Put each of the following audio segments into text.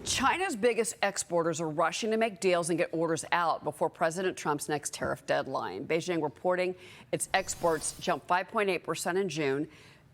China's biggest exporters are rushing to make deals and get orders out before President Trump's next tariff deadline. Beijing reporting its exports jumped 5.8% in June.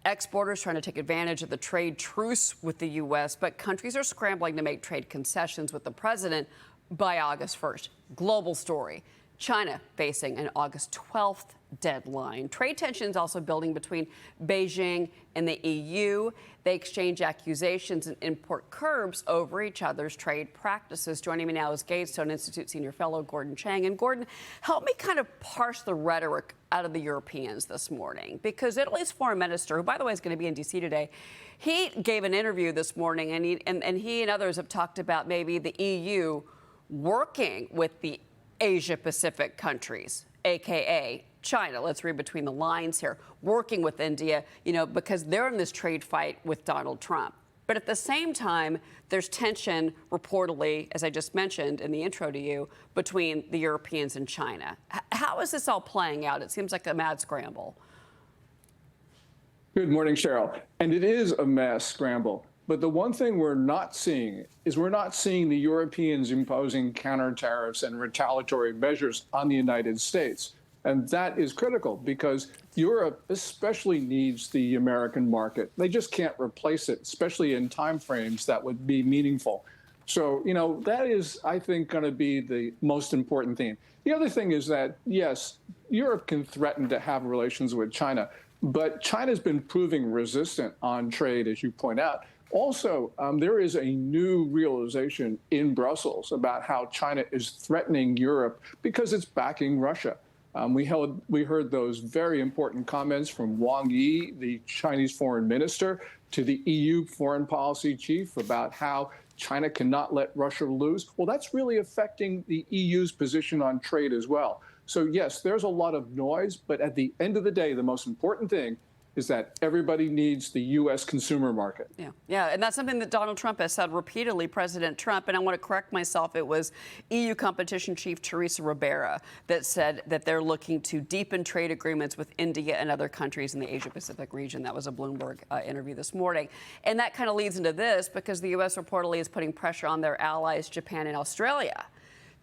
Exporters trying to take advantage of the trade truce with the U.S., but countries are scrambling to make trade concessions with the president by August 1st. Global story. China facing an August 12th deadline. Trade tensions also building between Beijing and the EU. They exchange accusations and import curbs over each other's trade practices. Joining me now is Gatestone Institute senior fellow Gordon Chang. And Gordon, help me kind of parse the rhetoric out of the Europeans this morning, because Italy's foreign minister, who by the way is going to be in D.C. today, he gave an interview this morning, and he and others have talked about maybe the EU working with the Asia-Pacific countries, a.k.a. China. Let's read between the lines here. Working with India, because they're in this trade fight with Donald Trump. But at the same time, there's tension, reportedly, as I just mentioned in the intro to you, between the Europeans and China. How is this all playing out? It seems like a mad scramble. Good morning, Cheryl. And it is a mass scramble. But the one thing we're not seeing is the Europeans imposing counter tariffs and retaliatory measures on the United States. And that is critical because Europe especially needs the American market. They just can't replace it, especially in timeframes that would be meaningful. So, that is, I think, going to be the most important thing. The other thing is that, yes, Europe can threaten to have relations with China, but China's been proving resistant on trade, as you point out. Also, there is a new realization in Brussels about how China is threatening Europe because it's backing Russia. We heard those very important comments from Wang Yi, the Chinese foreign minister, to the EU foreign policy chief about how China cannot let Russia lose. Well, that's really affecting the EU's position on trade as well. So, yes, there's a lot of noise, but at the end of the day, the most important thing is that everybody needs the U.S. consumer market. Yeah, and that's something that Donald Trump has said repeatedly, President Trump. And I want to correct myself. It was EU competition chief Teresa Ribera that said that they're looking to deepen trade agreements with India and other countries in the Asia-Pacific region. That was a Bloomberg interview this morning. And that kind of leads into this because the U.S. reportedly is putting pressure on their allies, Japan and Australia,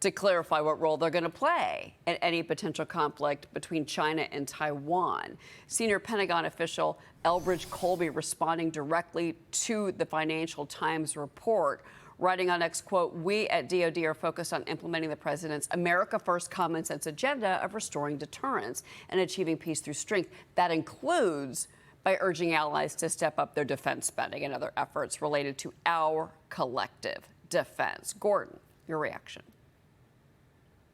to clarify what role they're going to play in any potential conflict between China and Taiwan. Senior Pentagon official Elbridge Colby responding directly to the Financial Times report, writing on X, quote, "We at DoD are focused on implementing the president's America First common sense agenda of restoring deterrence and achieving peace through strength. That includes by urging allies to step up their defense spending and other efforts related to our collective defense." Gordon, your reaction?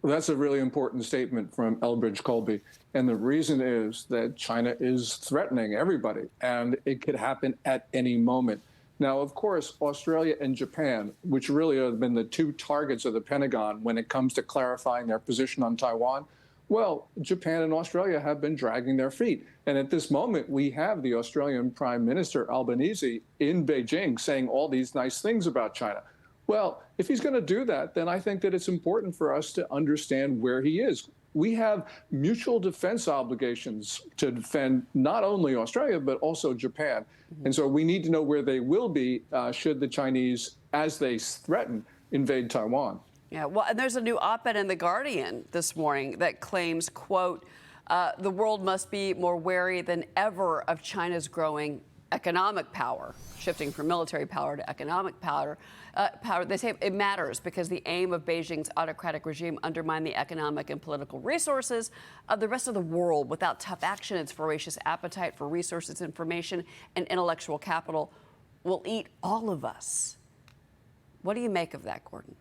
Well, that's a really important statement from Elbridge Colby. And the reason is that China is threatening everybody, and it could happen at any moment. Now, of course, Australia and Japan, which really have been the two targets of the Pentagon when it comes to clarifying their position on Taiwan, well, Japan and Australia have been dragging their feet. And at this moment, we have the Australian Prime Minister Albanese in Beijing saying all these nice things about China. Well, if he's going to do that, then I think that it's important for us to understand where he is. We have mutual defense obligations to defend not only Australia, but also Japan. And so we need to know where they will be should the Chinese, as they threaten, invade Taiwan. Yeah, well, and there's a new op-ed in The Guardian this morning that claims, quote, the world must be more wary than ever of China's growing economic power, shifting from military power to economic power. They say it matters because the aim of Beijing's autocratic regime undermine the economic and political resources of the rest of the world. Without tough action, its voracious appetite for resources, information, and intellectual capital will eat all of us. What do you make of that, Gordon?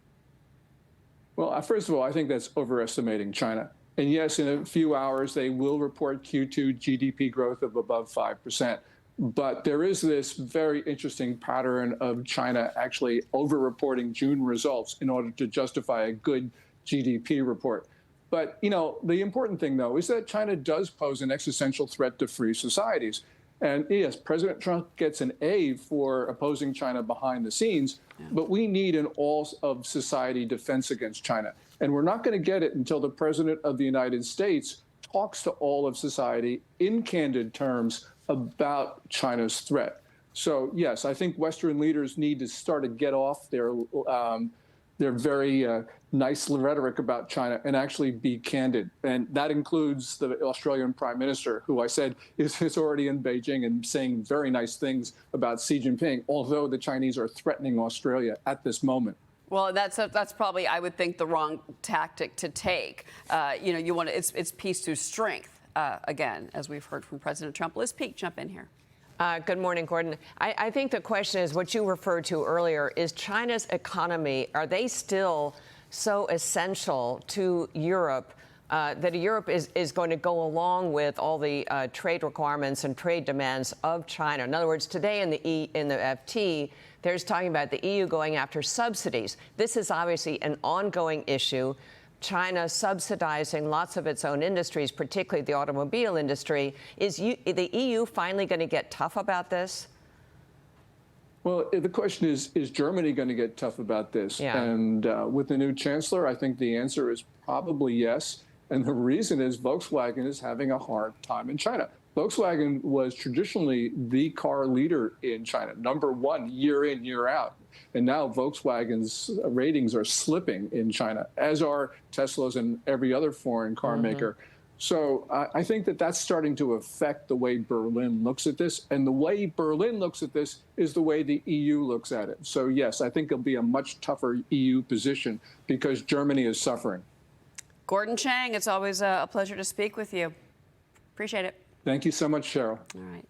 Well, first of all, I think that's overestimating China. And yes, in a few hours, they will report Q2 GDP growth of above 5%. But there is this very interesting pattern of China actually over-reporting June results in order to justify a good GDP report. But, the important thing, though, is that China does pose an existential threat to free societies. And yes, President Trump gets an A for opposing China behind the scenes, but we need an all-of-society defense against China. And we're not going to get it until the President of the United States talks to all of society in candid terms about China's threat. So yes, I think Western leaders need to start to get off their very nice rhetoric about China and actually be candid. And that includes the Australian Prime Minister, who I said is already in Beijing and saying very nice things about Xi Jinping, although the Chinese are threatening Australia at this moment. Well, that's probably, I would think, the wrong tactic to take. You want it's peace through strength, again, as we've heard from President Trump. Liz Peek, jump in here. Good morning, Gordon. I think the question is what you referred to earlier. Is China's economy, are they still so essential to Europe that Europe is going to go along with all the trade requirements and trade demands of China? In other words, today in the FT, there's talking about the EU going after subsidies. This is obviously an ongoing issue. China subsidizing lots of its own industries, particularly the automobile industry. Is the EU finally going to get tough about this? Well, the question is Germany going to get tough about this? Yeah. And with the new chancellor, I think the answer is probably yes. And the reason is Volkswagen is having a hard time in China. Volkswagen was traditionally the car leader in China, #1 year in, year out. And now Volkswagen's ratings are slipping in China, as are Tesla's and every other foreign car maker. So I think that that's starting to affect the way Berlin looks at this. And the way Berlin looks at this is the way the EU looks at it. So, yes, I think it'll be a much tougher EU position because Germany is suffering. Gordon Chang, it's always a pleasure to speak with you. Appreciate it. Thank you so much, Cheryl. All right.